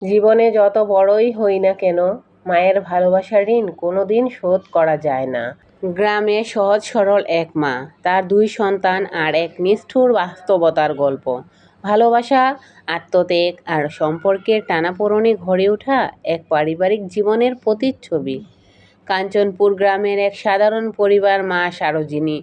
জীবনে যত বড়ই হই না কেন, মায়ের ভালোবাসার ঋণ কোনোদিন শোধ করা যায় না। গ্রামে সহজ সরল এক মা, তার দুই সন্তান আর এক নিষ্ঠুর বাস্তবতার গল্প। ভালোবাসা, আত্মত্যাগ আর সম্পর্কের টানাপোড়েনে গড়ে ওঠা এক পারিবারিক জীবনের প্রতিচ্ছবি। কাঞ্চনপুর গ্রামের এক সাধারণ পরিবার। মা সারোজিনী,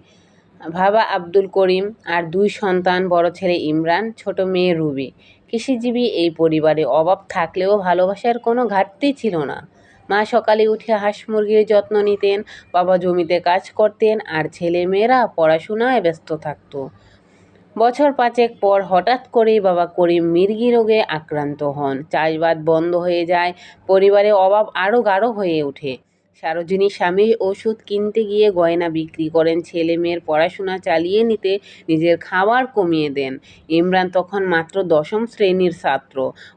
বাবা আব্দুল করিম আর দুই সন্তান, বড় ছেলে ইমরান, ছোট মেয়ে রুবি। কৃষিজীবী এই পরিবারে অভাব থাকলেও ভালোবাসার কোনো ঘাটতি ছিল না। মা সকালে উঠে হাঁস মুরগির যত্ন নিতেন, বাবা জমিতে কাজ করতেন আর ছেলে মেয়েরা পড়াশোনায় ব্যস্ত থাকত। বছর 5 পর হঠাৎ করেই বাবা করিম মৃগী রোগে আক্রান্ত হন। চাষবাদ বন্ধ হয়ে যায়, পরিবারে অভাব আরও গাঢ় হয়ে ওঠে। সারোজিনী স্বামীর ওষুধ কিনতে গিয়ে গয়না বিক্রি করেন, ছেলে মেয়ের পড়াশোনা চালিয়ে নিতে নিজের খাবার কমিয়ে দেন। ইমরান তখন মাত্র 10ম শ্রেণীর ছাত্র,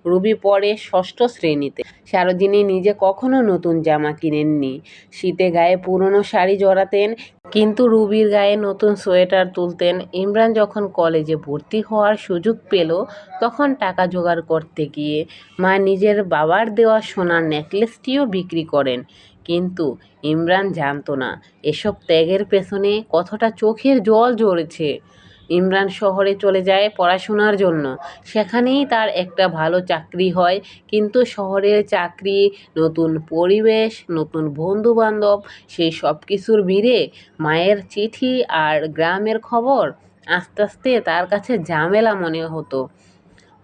রুবি পড়ে 6ষ্ঠ শ্রেণীতে। সারোজিনী নিজে কখনো নতুন জামা কিনেননি, শীতে গায়ে পুরনো শাড়ি জড়াতেন, কিন্তু রুবির গায়ে নতুন সোয়েটার তুলতেন। ইমরান যখন কলেজে ভর্তি হওয়ার সুযোগ পেল, তখন টাকা জোগাড় করতে গিয়ে মা নিজের বাবার দেওয়া সোনার নেকলেসটিও বিক্রি করেন। কিন্তু ইমরান জানতো না এসব ত্যাগের পেছনে কতটা চোখের জল ঝরেছে। ইমরান শহরে চলে যায় পড়াশোনার জন্য। সেখানেই তার একটা ভালো চাকরি হয়, কিন্তু শহরের চাকরি, নতুন পরিবেশ, নতুন বন্ধুবান্ধব, সেই সব কিছুর ভিড়ে মায়ের চিঠি আর গ্রামের খবর আস্তে আস্তে তার কাছে ঝামেলা মনে হতো।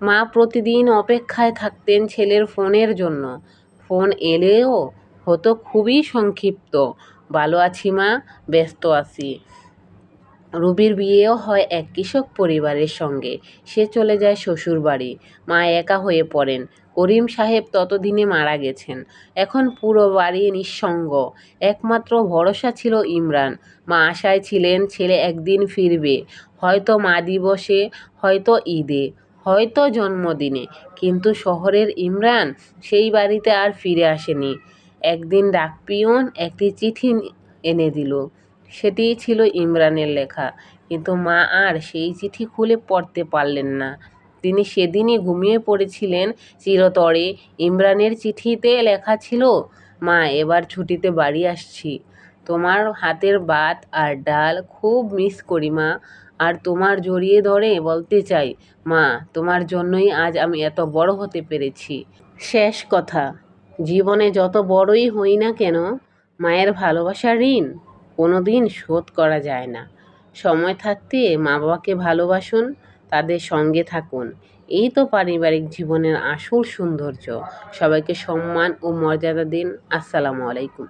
মা প্রতিদিন অপেক্ষায় থাকতেন ছেলের ফোনের জন্য। ফোন এলেও হতো খুবই সংক্ষিপ্ত, ভালো আছি মা, ব্যস্ত আছি। রুবির বিয়েও হয় এক কৃষক পরিবারের সঙ্গে। সে চলে যায় শ্বশুর বাড়ি। মা একা হয়ে পড়েন। করিম সাহেব ততদিনে মারা গেছেন। এখন পুরো বাড়ি নিঃসঙ্গ। একমাত্র ভরসা ছিল ইমরান। মা আশায় ছিলেন ছেলে একদিন ফিরবে, হয়তো মা দিবসে, হয়তো ঈদে, হয়তো জন্মদিনে। কিন্তু শহরের ইমরান সেই বাড়িতে আর ফিরে আসেনি। একদিন ডাকপিয়ন একটি চিঠি এনে দিল। সেটিই ছিল ইমরানের লেখা, কিন্তু মা আর সেই চিঠি খুলে পড়তে পারলেন না। তিনি সেদিনই ঘুমিয়ে পড়েছিলেন চিরতরে। ইমরানের চিঠিতে লেখা ছিল, মা এবার ছুটিতে বাড়ি আসছি, তোমার হাতের ভাত আর ডাল খুব মিস করি মা। আর তোমার জড়িয়ে ধরে বলতে চাই, মা তোমার জন্যই আজ আমি এত বড় হতে পেরেছি। শেষ কথা, জীবনে যত বড়ই হই না কেন, মায়ের ভালোবাসার ঋণ কোনোদিন শোধ করা যায় না। সময় থাকতে মা বাবাকে ভালোবাসুন, তাদের সঙ্গে থাকুন। এই তো পারিবারিক জীবনের আসল সৌন্দর্য। সবাইকে সম্মান ও মর্যাদা দিন। আসসালামু আলাইকুম।